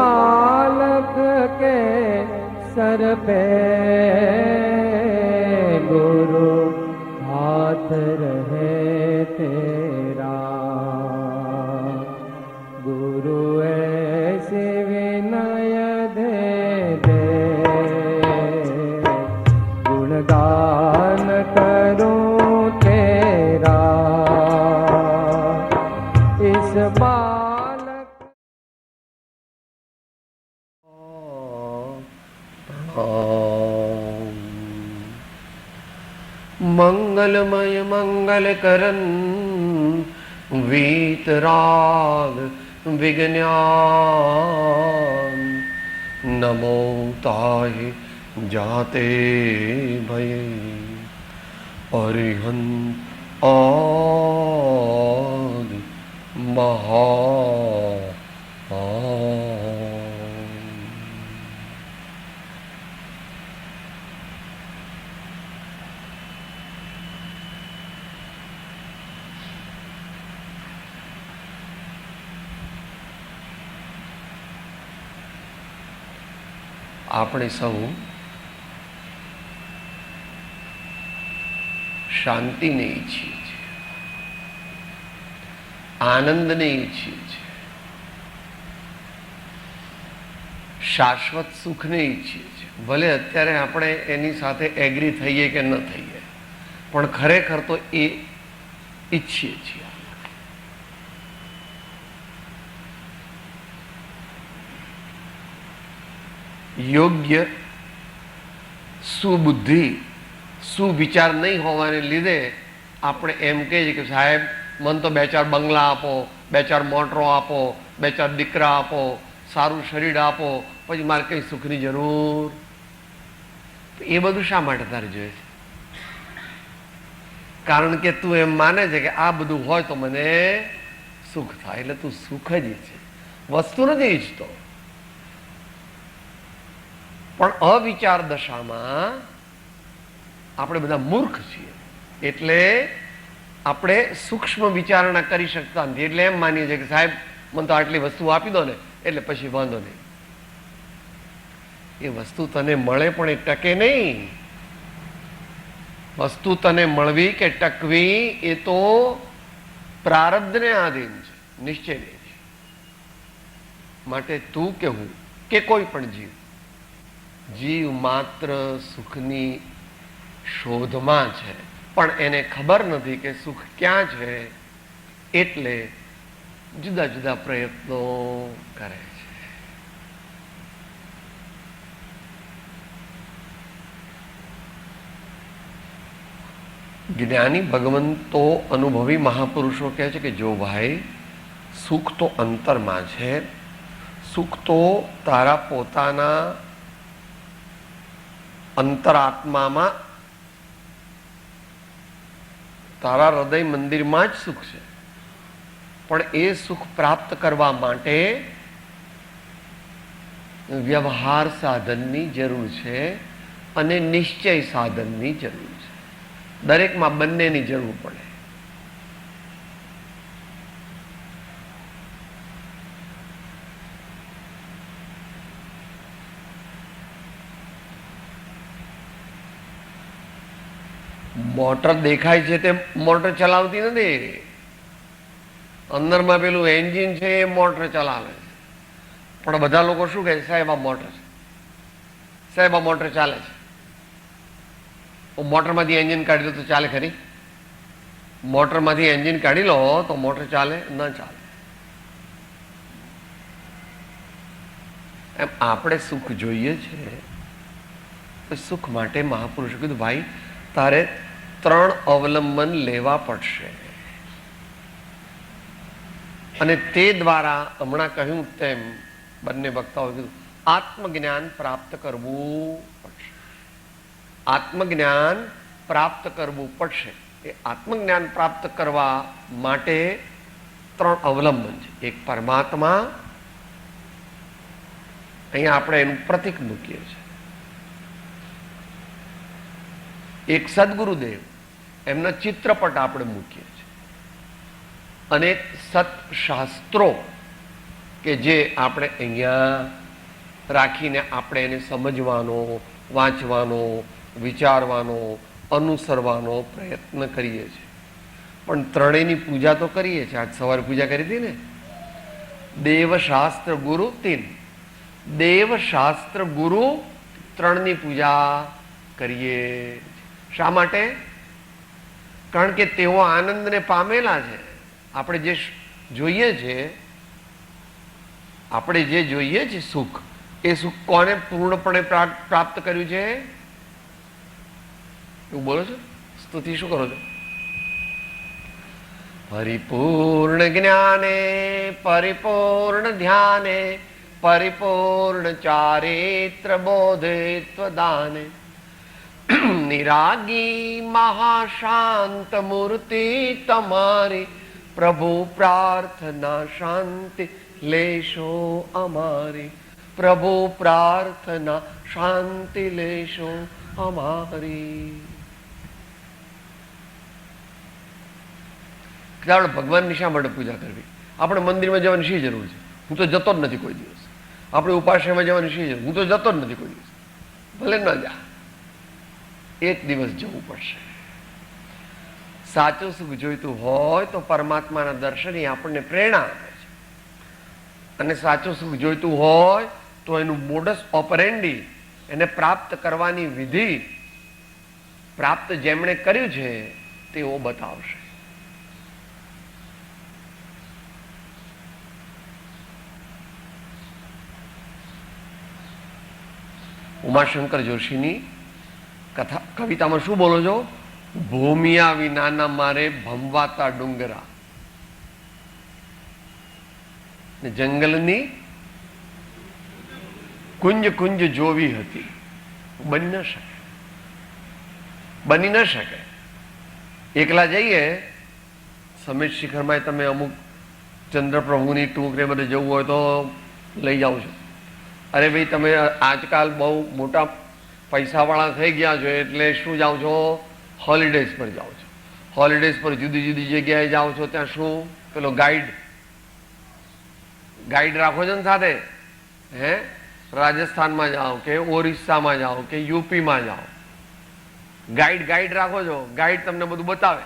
बालक के सर पे गुरु हाथ रहे तेरा। गुरु ऐसे विनय दे दे, गुणगान करूं तेरा। इस बालक मंगलमय मंगल करन वीतराग विज्ञान। नमो ताहि जाते भय अरिहंत आदि महा। આપણે સૌ શાંતિને ઈચ્છીએ છીએ, આનંદને ઈચ્છીએ છીએ, શાશ્વત સુખને ઈચ્છીએ છીએ. ભલે અત્યારે આપણે એની સાથે એગ્રી થઈએ કે ન થઈએ, પણ ખરેખર તો એ ઈચ્છીએ છીએ. યોગ્ય સુબુદ્ધિ સુવિચાર નહીં હોવાને લીધે આપણે એમ કહીએ કે સાહેબ મને તો 2-4 બંગલા આપો, 2-4 મોટરો આપો, 2-4 દીકરા આપો, સારું શરીર આપો, પછી મારે કંઈ સુખની જરૂર. એ બધું શા માટે તારે જોઈએ છે? કારણ કે તું એમ માને છે કે આ બધું હોય તો મને સુખ થાય, એટલે તું સુખ જ ઈચ્છે, વસ્તુ નથી ઈચ્છતો. પણ અવિચાર દશામાં આપણે બધા મૂર્ખ છીએ, એટલે આપણે સૂક્ષ્મ વિચારણા કરી શકતા નથી. એટલે એમ માનીએ છીએ કે સાહેબ મને તો આટલી વસ્તુ આપી દો ને એટલે પછી વાંધો નહીં. એ વસ્તુ તને મળે પણ એ ટકે નહીં. વસ્તુ તને મળવી કે ટકવી એ તો પ્રારબ્ધને આધીન છે, નિશ્ચય નહીં છે. માટે તું કે હું કે કોઈ પણ જીવ માત્ર સુખની શોધમાં છે, પણ એને ખબર નથી કે સુખ ક્યાં છે, એટલે જુદા જુદા પ્રયત્નો કરે છે. જ્ઞાની ભગવંતો અનુભવી મહાપુરુષો કહે છે કે જો ભાઈ સુખ તો અંતરમાં છે, સુખ તો તારા પોતાના અંતરાત્મામાં, તારા હૃદય મંદિરમાં જ સુખ છે. પણ એ સુખ પ્રાપ્ત કરવા માટે વ્યવહાર સાધનની જરૂર છે અને નિશ્ચય સાધનની જરૂર છે. દરેકમાં બંનેની જરૂર પડે. મોટર દેખાય છે તે મોટર ચલાવતી નથી. અંદરમાં પેલું એન્જિન છે એ મોટર ચલાવે છે. પણ બધા લોકો શું કહે છે? સાહેબ આ મોટર છે, સાહેબ આ મોટર ચાલે છે. મોટરમાંથી એન્જિન કાઢી લો તો ચાલે ખરી? મોટરમાંથી એન્જિન કાઢી લો તો મોટર ચાલે? ન ચાલે. એમ આપણે સુખ જોઈએ છે. સુખ માટે મહાપુરુષે કીધું ભાઈ તારે 3 અવલંબન લેવા પડશે, અને તે દ્વારા હમણાં કહ્યું તેમ બંને વક્તાઓએ કીધું આત્મજ્ઞાન પ્રાપ્ત કરવું પડશે. આત્મજ્ઞાન પ્રાપ્ત કરવું પડશે. એ આત્મજ્ઞાન પ્રાપ્ત કરવા માટે 3 અવલંબન છે. એક પરમાત્મા, અહીંયા આપણે એનું પ્રતીક મૂકીએ છીએ. એક સદગુરુદેવ, એમના ચિત્રપટ આપણે મૂકીએ છીએ. અને સત્શાસ્ત્રો, કે જે આપણે અહીંયા રાખીને આપણે એને સમજવાનો, વાંચવાનો, વિચારવાનો, અનુસરવાનો પ્રયત્ન કરીએ છીએ. પણ ત્રણેયની પૂજા તો કરીએ છીએ. આજ સવારે પૂજા કરી હતી ને, દેવ, શાસ્ત્ર, ગુરુ, તીન. દેવ, શાસ્ત્ર, ગુરુ ત્રણની પૂજા કરીએ. શા માટે? કારણ કે તેઓ આનંદને પામેલા છે. આપણે જે જોઈએ છે સુખ, એ સુખ કોને પૂર્ણપણે પ્રાપ્ત કર્યું છે? એવું બોલો છો? સ્તુતિ શું કરો છો? પરિપૂર્ણ જ્ઞાને, પરિપૂર્ણ ધ્યાને, પરિપૂર્ણ ચારિત્ર બોધિત્વ દાને, નિરાગી મહાશાંત મૂર્તિ તમારી, પ્રભુ પ્રાર્થના શાંતિ લેશો અમારી, પ્રભુ પ્રાર્થના શાંતિ લેશો અમારી. આપણે ભગવાનની શા માટે પૂજા કરવી? આપણે મંદિરમાં જવાની શી જરૂર છે? હું તો જતો જ નથી કોઈ દિવસ. આપણે ઉપાશ્રયમાં જવાની શી જરૂર? હું તો જતો જ નથી કોઈ દિવસ. ભલે ન જા, એક દિવસ જવું પડશે. સાચું સુખ જોઈતું હોય તો પરમાત્માના દર્શન આપણને પ્રેરણા આપે છે. અને સાચું સુખ જોઈતું હોય તો એનું મોડસ ઓપરેન્ડી, એને પ્રાપ્ત કરવાની વિધિ પ્રાપ્ત જેમણે કર્યું છે તેઓ બતાવશે. ઉમાશંકર જોશીની કવિતામાં શું બોલો છો? ભૂમિયા વિનાના મારે ભમવાતા ડુંગરા, જંગલની કુંજ કુંજ જોવી હતી. બની ન શકે, બની ન શકે. એકલા જઈએ સમિત શિખરમાં, તમે અમુક ચંદ્રપ્રભુની ટૂંક ને બધે જવું હોય તો લઈ જાઓ છો. અરે ભાઈ, તમે આજકાલ બહુ મોટા પૈસાવાળા થઈ ગયા છો એટલે શું જાઓ છો? હોલિડેઝ પર જાઓ છો. હોલિડેઝ પર જુદી જુદી જગ્યાએ જાઓ છો. ત્યાં શું પેલો ગાઈડ રાખો છો ને સાથે? હે, રાજસ્થાનમાં જાઓ કે ઓરિસ્સામાં જાઓ કે યુપીમાં જાઓ, ગાઈડ રાખો છો. ગાઈડ તમને બધું બતાવે.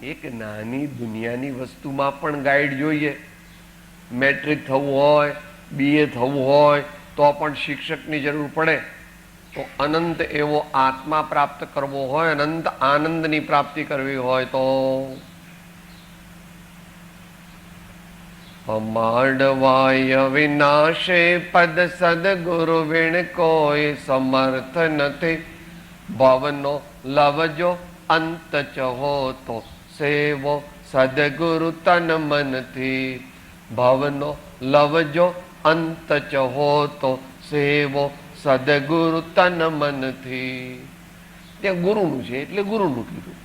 એક નાની દુનિયાની વસ્તુમાં પણ ગાઈડ જોઈએ. મેટ્રિક થવું હોય, BA થવું હોય તો પણ શિક્ષકની જરૂર પડે. તો અનંત એવો આત્મા પ્રાપ્ત કરવો હોય, અનંત આનંદની પ્રાપ્તિ કરવી હોય તો અમાડવાય વિનાશે પદ સદગુરુ વિણ કોઈ સમર્થ નથી. ભવનો લવજો અંત ચહો તો સેવો સદગુરુ તન મનથી. ભવનો લવજો અંત ચહો તો સેવો સદગુરુ તન મનથી. ત્યાં ગુરુનું છે એટલે ગુરુનું કીધું.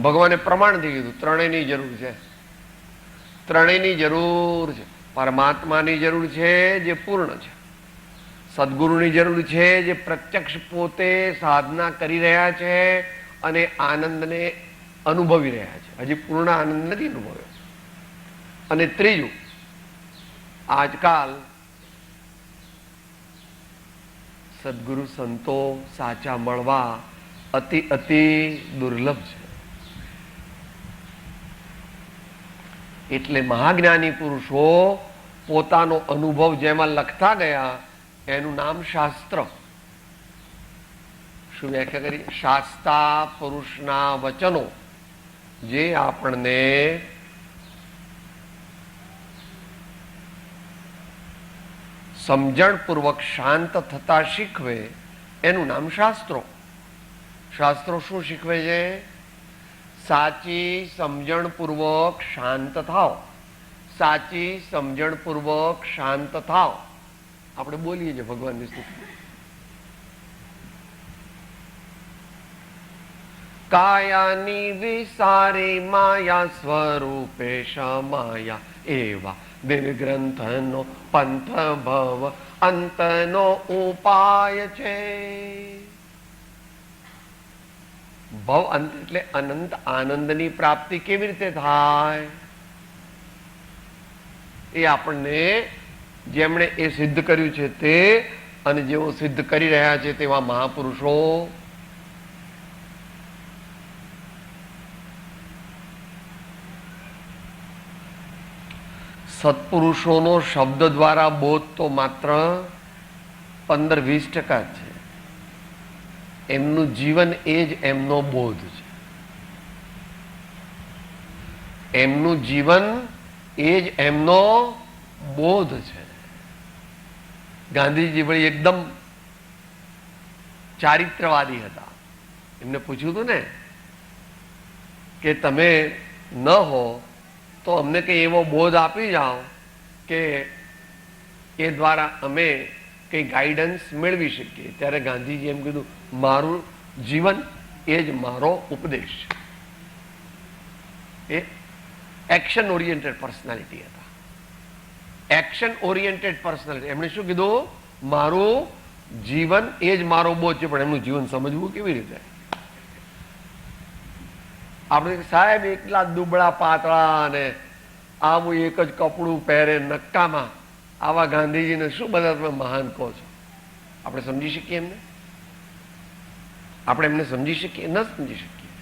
ભગવાને પ્રમાણથી કીધું. ત્રણેયની જરૂર છે. ત્રણેયની જરૂર છે. પરમાત્માની જરૂર છે જે પૂર્ણ છે, સદગુરુની જરૂર છે જે પ્રત્યક્ષ પોતે સાધના કરી રહ્યા છે અને આનંદને અનુભવી રહ્યા છે. હજી પૂર્ણ આનંદ નથી અનુભવ્યો. અને ત્રીજું, આજકાલ સદગુરુ સંતો સાચા મળવા અતિ દુર્લભ છે. એટલે મહાજ્ઞાની પુરુષો પોતાનો અનુભવ જેમાં લખતા ગયા એનું નામ શાસ્ત્ર. શું વ્યાખ્યા કરી? શાસ્તા પુરુષના વચનો જે આપણને સમજણપૂર્વક શાંત થતા શીખવે એનું નામ શાસ્ત્રો. શાસ્ત્રો શું શીખવે છે? સાચી સમજણપૂર્વક શાંત થાવ. સાચી સમજણપૂર્વક શાંત થાવ. આપણે બોલીએ છીએ ભગવાનની સ્તુતિ. કાયાની વિસારી માયા સ્વરૂપે સમાયા એવા નિર્ગ્રંથનો પંથ ભવ અંતનો ઉપાય છે. ભવ અંત એટલે અનંત આનંદની પ્રાપ્તિ કેવી રીતે થાય? એ આપણને જેમણે એ સિદ્ધ કર્યું છે તે અને જેઓ સિદ્ધ કરી રહ્યા છે તેવા મહાપુરુષો સત્પુરુષોનો શબ્દ દ્વારા બોધ તો માત્ર 15-20% છે. એમનું જીવન એ જ એમનો બોધ છે. એમનું જીવન એ જ એમનો બોધ છે. ગાંધીજી વળી એકદમ ચારિત્રવાદી હતા. એમને પૂછ્યું હતું ને કે તમે ન હો તો અમને કંઈ એવો બોધ આપી જાઓ કે એ દ્વારા અમે કંઈ ગાઈડન્સ મેળવી શકીએ. ત્યારે ગાંધીજી એમ કીધું, મારું જીવન એ જ મારો ઉપદેશ છે. એ એક્શન ઓરિએન્ટેડ પર્સનાલિટી હતા. Action oriented personality. એમણે શું કીધું? મારું જીવન એ જ મારો બોધ છે. પણ એમનું જીવન સમજવું કેવી રીતે? આપણે સાહેબ એકલા દુબળા પાતળા અને આવું એક જ કપડું પહેરે નક્કામાં આવા ગાંધીજીને શું બધા તમે મહાન કહો છો? આપણે સમજી શકીએ એમને? આપણે એમને સમજી શકીએ? ન સમજી શકીએ.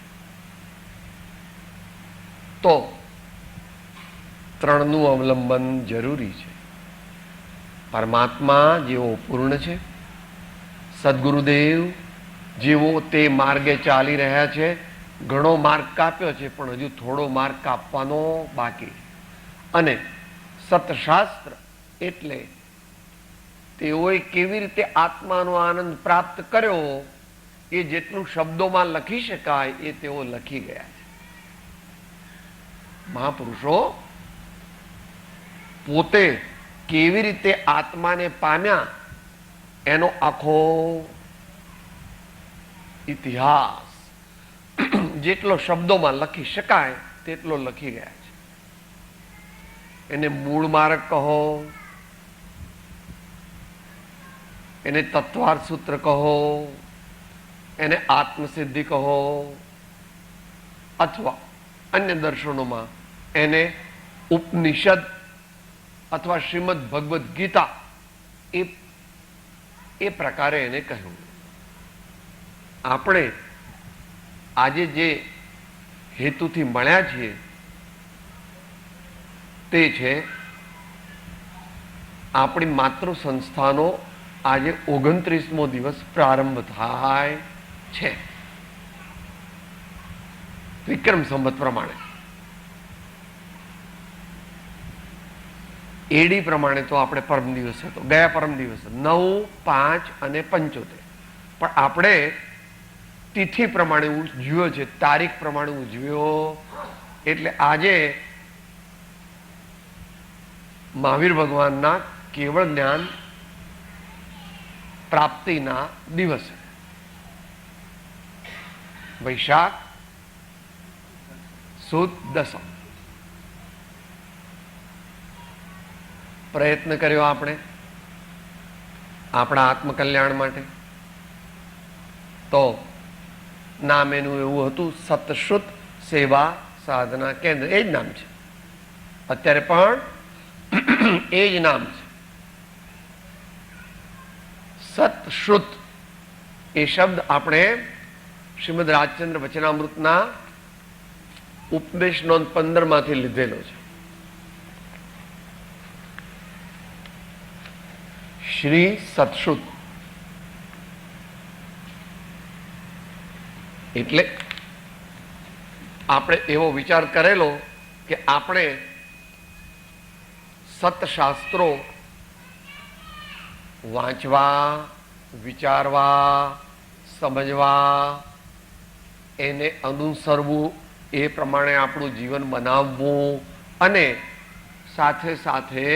તો ત્રણનું અવલંબન જરૂરી છે. પરમાત્મા જેવો પૂર્ણ છે, સદગુરુદેવ જેવો તે માર્ગે ચાલી રહ્યા છે. ઘણો માર્ગ કાપ્યો છે પણ હજુ થોડો માર્ગ કાપવાનો બાકી. અને સતશાસ્ત્ર એટલે તેઓએ કેવી રીતે આત્માનો આનંદ પ્રાપ્ત કર્યો એ જેટલું શબ્દોમાં લખી શકાય એ તેઓ લખી ગયા છે. મહાપુરુષો પોતે કેવી રીતે આત્માને પામ્યા એનો આખો ઇતિહાસ જેટલો શબ્દોમાં લખી શકાય તેટલો લખી ગયા છે. એને મૂળ માર્ગ કહો, એને તત્વાર્થ સૂત્ર કહો, એને આત્મસિદ્ધિ કહો, અથવા અન્ય દર્શનોમાં એને ઉપનિષદ અથવા શ્રીમદ ભગવદ્ ગીતા એ પ્રકારે એને કહ્યું. આપણે આજે જે હેતુથી મળ્યા છીએ તે છે આપણી માતૃ સંસ્થાનો આજે 29મો દિવસ પ્રારંભ થાય છે વિક્રમ સંવત પ્રમાણે. એડી પ્રમાણે તો આપણે પરમ દિવસ હતો, ગયા પરમ દિવસ 9, 5 અને 75. પણ આપણે તિથિ પ્રમાણે ઉજવ્યો છે, તારીખ પ્રમાણે ઉજવ્યો. એટલે આજે મહાવીર ભગવાનના કેવળ જ્ઞાન પ્રાપ્તિના દિવસે વૈશાખ સુદ દસમ પ્રયત્ન કર્યો આપણે આપણા આત્મકલ્યાણ માટે. તો નામ એનું એવું હતું, સતશ્રુત સેવા સાધના કેન્દ્ર. એ જ નામ છે અત્યારે પણ, એ જ નામ છે સતશ્રુત. એ શબ્દ આપણે શ્રીમદ રાજચંદ્ર વચનામૃતના ઉપદેશ નોંધ 15 માંથી લીધેલો છે. શ્રી સતશ્રુત એટલે આપણે એવો વિચાર કરેલો કે આપણે સતશાસ્ત્રો વાંચવા, વિચારવા, સમજવા, એને અનુસરવું, એ પ્રમાણે આપણું જીવન બનાવવું અને સાથે સાથે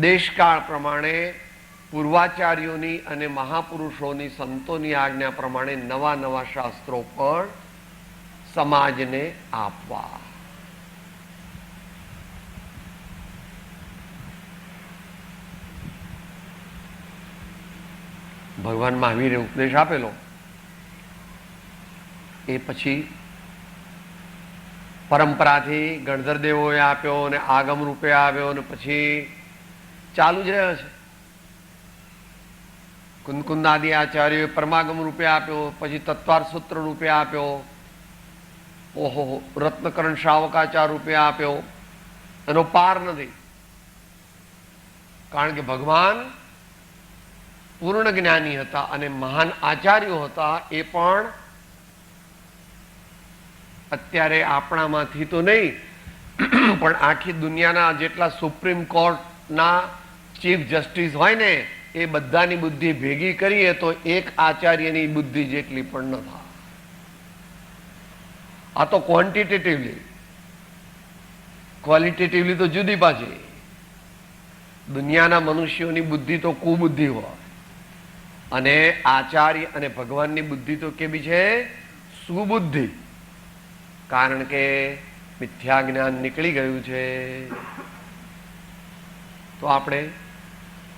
દેશકાળ પ્રમાણે પૂર્વાચાર્યોની અને મહાપુરુષોની, સંતોની આજ્ઞા પ્રમાણે નવા નવા શાસ્ત્રો પણ સમાજને આપવા. ભગવાન મહાવીરે ઉપદેશ આપેલો એ પછી પરંપરાથી ગણધર દેવોએ આપ્યો અને આગમ રૂપે આવ્યો અને પછી ચાલુ જ રહ્યો છે. કુંદકુંદાદિ આચાર્યોએ પરમાગમ રૂપે આપ્યો, પછી તત્વાર સૂત્ર રૂપે આપ્યો, ઓહો રત્નકરણ શ્રાવકાચાર રૂપે આપ્યો. એનો પાર નથી, કારણ કે ભગવાન પૂર્ણ જ્ઞાની હતા અને મહાન આચાર્યો હતા. એ પણ અત્યારે આપણામાંથી તો નહીં, પણ આખી દુનિયાના જેટલા સુપ્રીમ કોર્ટના ચીફ જસ્ટિસ હોય ને એ બધાની બુદ્ધિ ભેગી કરીએ તો એક આચાર્યની બુદ્ધિ જેટલી પણ ન થાય. આ તો ક્વોન્ટિટેટિવલી, ક્વોલિટેટિવલી તો જુદી પાછી. દુનિયાના મનુષ્યોની બુદ્ધિ તો કુબુદ્ધિ હોય અને આચાર્ય અને ભગવાનની બુદ્ધિ તો કેવી છે? સુબુદ્ધિ. કારણ કે મિથ્યા જ્ઞાન નીકળી ગયું છે. તો આપણે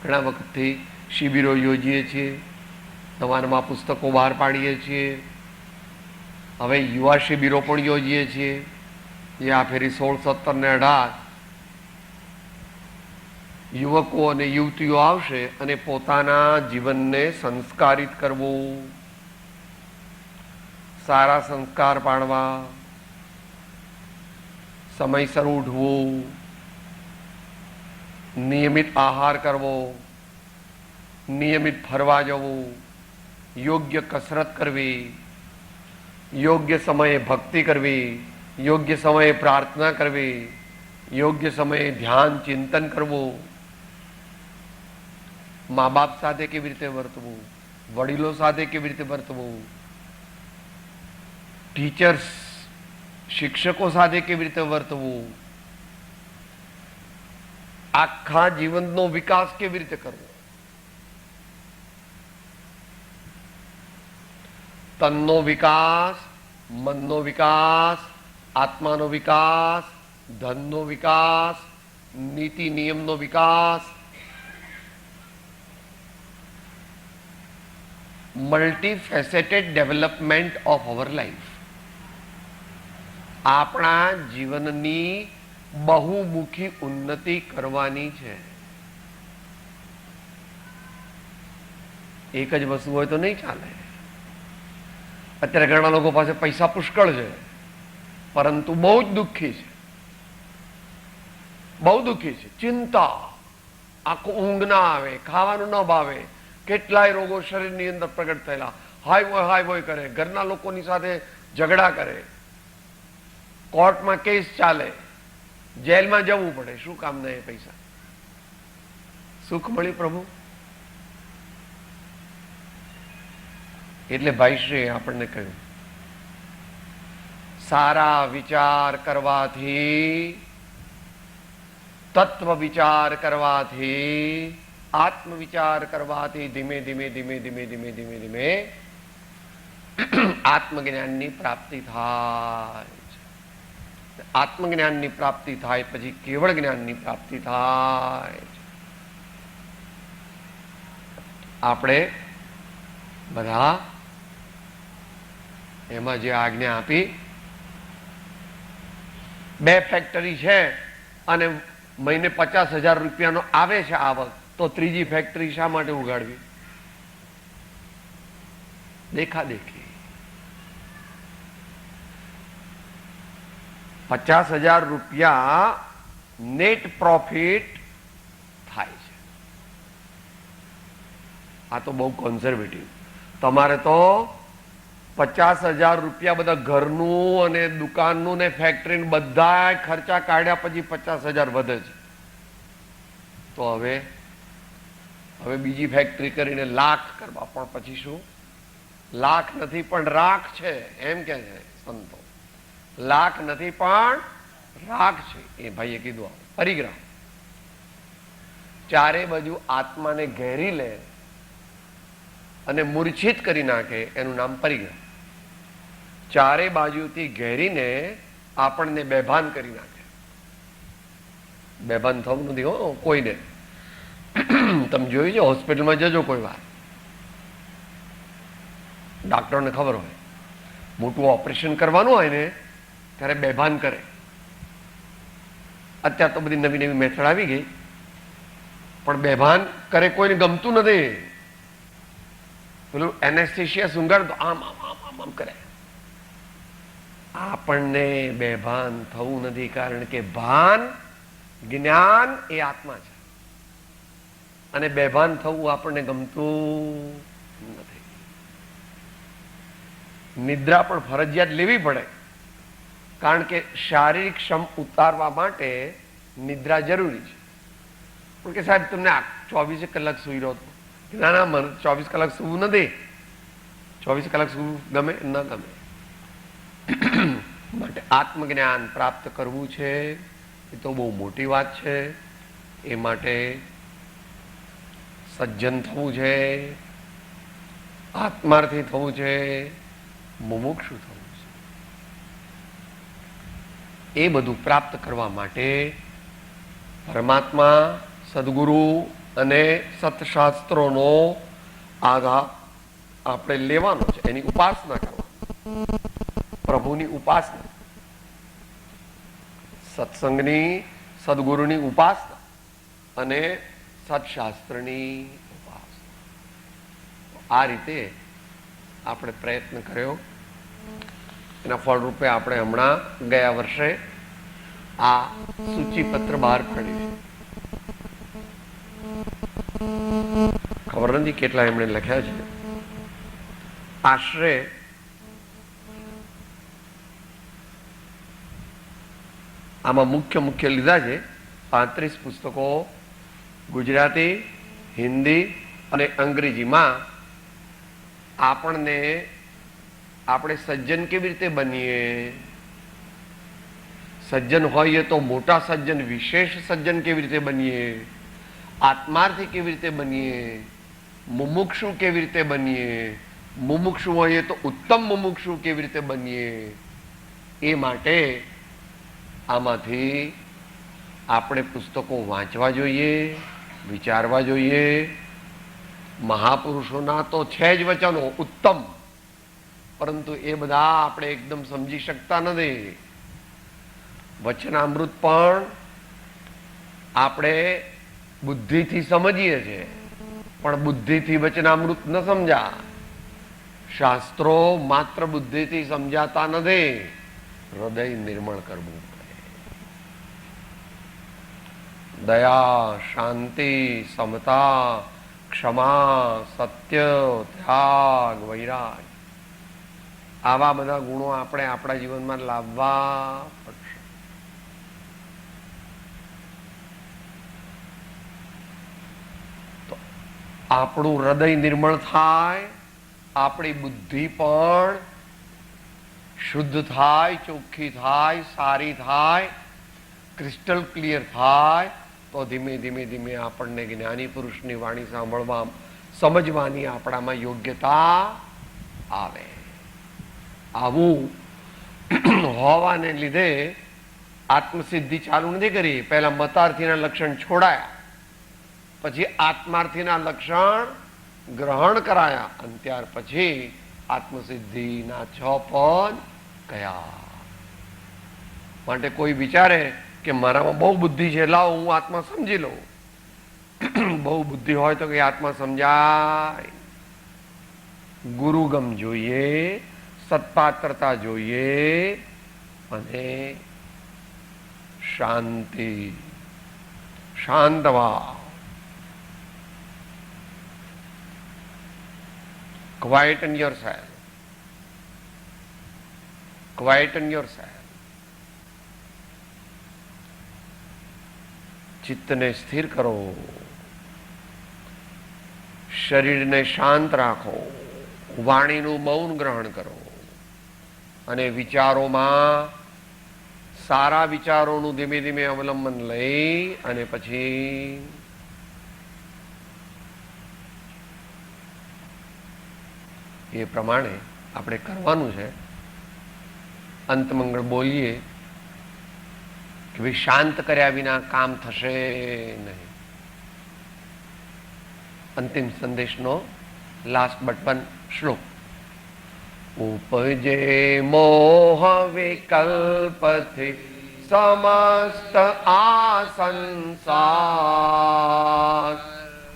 ઘણા વખતથી શિબિરો યોજીએ છીએ, નવા નવા પુસ્તકો બહાર પાડીએ છીએ. હવે યુવા શિબિરો પણ યોજીએ છીએ. જે આ ફેરી 16, 17 ને 18 યુવકો અને યુવતીઓ આવશે અને પોતાના જીવનને સંસ્કારિત કરવું, સારા સંસ્કાર પાડવા, સમયસર ઉઠવું, નિયમિત આહાર કરવો, નિયમિત ફરવા જવું, યોગ્ય કસરત કરવી, યોગ્ય સમયે ભક્તિ કરવી, યોગ્ય સમયે પ્રાર્થના કરવી, યોગ્ય સમયે ધ્યાન ચિંતન કરવું, મા બાપ સાથે કેવી રીતે વર્તવું, વડીલો સાથે કેવી રીતે વર્તવું, ટીચર્સ શિક્ષકો સાથે કેવી રીતે વર્તવું, આખા જીવનનો વિકાસ કેવી રીતે કરવો. તનનો વિકાસ, મનનો વિકાસ, આત્માનો વિકાસ, ધનનો વિકાસ, નીતિ નિયમનો વિકાસ, મલ્ટીફેસેટેડ ડેવલપમેન્ટ ઓફ અવર લાઈફ. આપણા જીવનની બહુમુખી ઉન્નતિ કરવાની છે. એક જ વસ્તુ હોય તો નહીં ચાલે. અત્યારે ઘણા લોકો પાસે પૈસા પુષ્કળ છે, પરંતુ બહુ જ દુઃખી છે, બહુ દુઃખી છે. ચિંતા, આખું ઊંઘ ના આવે, ખાવાનું ન ભાવે, કેટલાય રોગો શરીરની અંદર પ્રગટ થયેલા, હાય બોય કરે, ઘરના લોકોની સાથે ઝઘડા કરે, કોર્ટમાં કેસ ચાલે, જેલમાં જવું પડે. શું કામના એ પૈસા? સુખ મળી પ્રભુ? એટલે ભાઈશ્રીએ આપણને કહ્યું, સારા વિચાર કરવાથી, તત્વ વિચાર કરવાથી, આત્મવિચાર કરવાથી ધીમે ધીમે ધીમે ધીમે ધીમે ધીમે ધીમે આત્મજ્ઞાનની પ્રાપ્તિ થાય. આત્મજ્ઞાનની પ્રાપ્તિ થાય પછી કેવળ જ્ઞાનની પ્રાપ્તિ થાય. આપણે બધા એમાં જે આજ્ઞા આપી, 2 ફેક્ટરી છે અને મહિને 50,000 રૂપિયાનો આવે છે આવક, તો ત્રીજી ફેક્ટરી શા માટે ઉગાડવી? દેખાદેખી. 50,000 રૂપિયા નેટ પ્રોફિટ થાય છે. આ તો બહુ કોન્ઝર્વેટિવ. તમારે તો 50,000 રૂપિયા બધા ઘરનું અને દુકાનનું ને ફેક્ટરી બધા ખર્ચા કાઢ્યા પછી 50,000 વધે છે. તો હવે બીજી ફેક્ટરી કરીને લાખ કરવા, પણ પછી શું? લાખ નથી પણ રાખ છે, એમ કે છે સંતો. લાખ નથી પણ રાખ છે. એ ભાઈએ કીધું પરિગ્રહ. ચારે બાજુ આત્માને ઘેરી લે અને મૂર્છિત કરી નાખે, એનું નામ પરિગ્રહ. ચારે બાજુથી ઘેરીને આપણને બેભાન કરી નાખે. બેભાન થવું નથી હો કોઈને. તમે જોયું છે, હોસ્પિટલમાં જજો કોઈ વાર, ડાક્ટરને ખબર હોય મોટું ઓપરેશન કરવાનું હોય ને ત્યારે બેભાન કરે. અત્યારે તો બધી નવી નવી મેથડ આવી ગઈ, પણ બેભાન કરે કોઈને ગમતું નથી. પેલું એનેસ્થેશિયા સુંગાડ તો આમ આમ આમ આમ આમ કરે. આપણને બેભાન થવું નથી, કારણ કે ભાન જ્ઞાન એ આત્મા છે, અને બેભાન થવું આપણને ગમતું નથી. નિદ્રા પણ ફરજિયાત લેવી પડે, કારણ કે શારીરિક શ્રમ ઉતારવા માટે નિદ્રા જરૂરી છે. પણ કે સાહેબ તમને 24 કલાક સુઈ રહ્યો હતો. ના ના, મને 24 કલાક સુવું નથી. 24 કલાક સુવું ગમે ન ગમે. માટે આત્મજ્ઞાન પ્રાપ્ત કરવું છે એ તો બહુ મોટી વાત છે. એ માટે સજ્જન થવું છે, આત્માર્થી થવું છે, મુમુક્ષુ થવું છે. એ બધું પ્રાપ્ત કરવા માટે પરમાત્મા, સદગુરુ અને સત્શાસ્ત્રોનો આધાર આપણે લેવાનો છે, એની ઉપાસના કરવાની, પ્રભુની ઉપાસના, સત્સંગની, સદગુરુની ઉપાસના અને સત્શાસ્ત્રની ઉપાસના. આ રીતે આપણે પ્રયત્ન કર્યો. એના ફળરૂપે આપણે હમણાં ગયા વર્ષે આ સૂચિપત્ર બહાર પાડ્યું છે. ખબર નથી કેટલા એમણે લખ્યા છે. આશરે આમાં મુખ્ય લીધા છે 35 પુસ્તકો ગુજરાતી, હિન્દી અને અંગ્રેજીમાં. આપણે સજ્જન કેવી રીતે બનીએ, સજ્જન હોઈએ તો મોટા સજ્જન, વિશેષ સજ્જન કેવી રીતે બનીએ, આત્માર્થી કેવી રીતે બનીએ, મુમુક્ષુ કેવી રીતે બનીએ, મુમુક્ષુ હોઈએ તો ઉત્તમ મુમુક્ષુ કેવી રીતે બનીએ. એ માટે આમાંથી આપણે પુસ્તકો વાંચવા જોઈએ, વિચારવા જોઈએ. મહાપુરુષોના તો છે જ વચનો ઉત્તમ, પરંતુ એ બધા આપણે એકદમ સમજી શકતા નથી. વચનામૃત પણ આપણે બુદ્ધિથી સમજીએ છીએ, પણ બુદ્ધિથી વચનામૃત ન સમજા. શાસ્ત્રો માત્ર બુદ્ધિથી સમજાતા નથી, હૃદય નિર્મળ કરવું પડે. દયા, શાંતિ, સમતા, ક્ષમા, સત્ય, ત્યાગ, વૈરાગ, આવા બધા ગુણો આપણે આપણા જીવનમાં લાવવા પડશે. તો આપણું હૃદય નિર્મળ થાય, આપણી બુદ્ધિ પણ શુદ્ધ થાય, ચોખ્ખી થાય, સારી થાય, ક્રિસ્ટલ ક્લિયર થાય, તો ધીમે ધીમે આપણને જ્ઞાની પુરુષની વાણી સાંભળવા, સમજવાની આપણામાં યોગ્યતા આવે. આવું હોવાને લીધે આત્મસિદ્ધિ ચાલુ નથી કરી. પહેલા મતાર્થીના લક્ષણ છોડાયા, પછી આત્માર્થીના લક્ષણ ગ્રહણ કરાયા, અને ત્યાર પછી આત્મસિદ્ધિના 6 પદ કયા. માટે કોઈ વિચારે કે મારામાં બહુ બુદ્ધિ છે, લાવો હું આત્મા સમજી લઉં. બહુ બુદ્ધિ હોય તો કે આત્મા સમજાય. ગુરુગમ જોઈએ, સત્પાત્રતા જોઈએ, અને શાંતિ, Shantaba, quieten yourself, quieten yourself. ચિત્તને સ્થિર કરો, શરીરને શાંત રાખો, વાણીનું મૌન ગ્રહણ કરો, અને વિચારોમાં સારા વિચારોનું ધીમે ધીમે અવલંબન લઈ અને પછી એ પ્રમાણે આપણે કરવાનું છે. અંતમંગળ બોલીએ કે ભાઈ શાંત કર્યા વિના કામ થશે નહીં. અંતિમ સંદેશનો લાસ્ટ બટ વન શ્લોક. ઉપજે મોહ વિકલ્પથી સમસ્ત આ સંસાર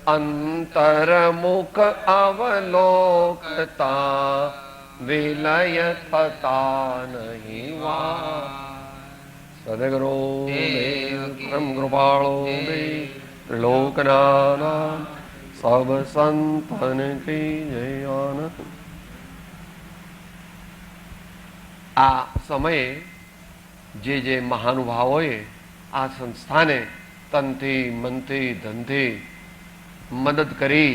અંતરમુખ અવલોકતા વિલય થતા નહીં વા. સદગુરુ પરમ કૃપાળો લોકનાથ સબ સંતન કી જય. આનંદ. આ સમયે જે મહાનુભાવોએ આ સંસ્થાને તનથી મનથી ધનથી મદદ કરી,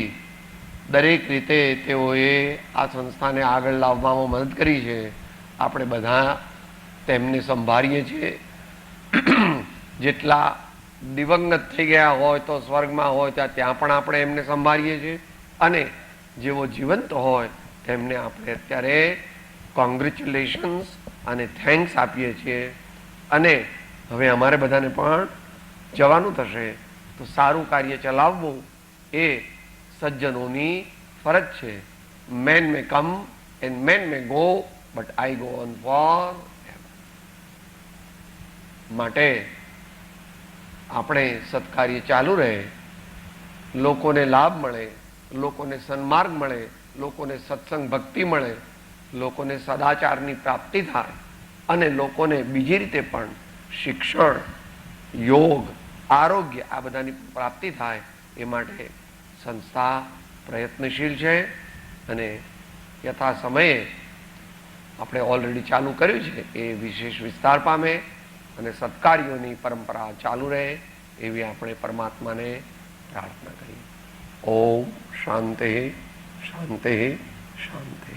દરેક રીતે તેઓએ આ સંસ્થાને આગળ લાવવામાં મદદ કરી છે. આપણે બધા તેમને સંભાળીએ છીએ. જેટલા દિવંગત થઈ ગયા હોય તો સ્વર્ગમાં હોય ત્યાં પણ આપણે એમને સંભાળીએ છીએ, અને જેઓ જીવંત હોય તેમને આપણે અત્યારે કોંગ્રેચ્યુલેશન્સ અને થેન્ક્સ આપીએ છીએ. અને હવે અમારે બધાને પણ જવાનું થશે, તો સારું કાર્ય ચલાવવું એ સજ્જનોની ફરજ છે. Men may come and men may go, but I go on for. માટે આપણે સત્કાર્ય ચાલુ રહે, લોકોને લાભ મળે, લોકોને સન્માર્ગ મળે, લોકોને સત્સંગ ભક્તિ મળે, લોકોને સદાચારની પ્રાપ્તિ થાય, અને લોકોને બીજી રીતે પણ શિક્ષણ, યોગ, આરોગ્ય આ બધાની પ્રાપ્તિ થાય એ માટે સંસ્થા પ્રયત્નશીલ છે. અને યથા સમયે આપણે ઓલરેડી ચાલુ કર્યું છે એ વિશેષ વિસ્તાર પામે અને સત્કાર્યોની પરંપરા ચાલુ રહે એવી આપણે પરમાત્માને પ્રાર્થના કરીએ. ઓમ શાંતિ શાંતિ શાંતિ.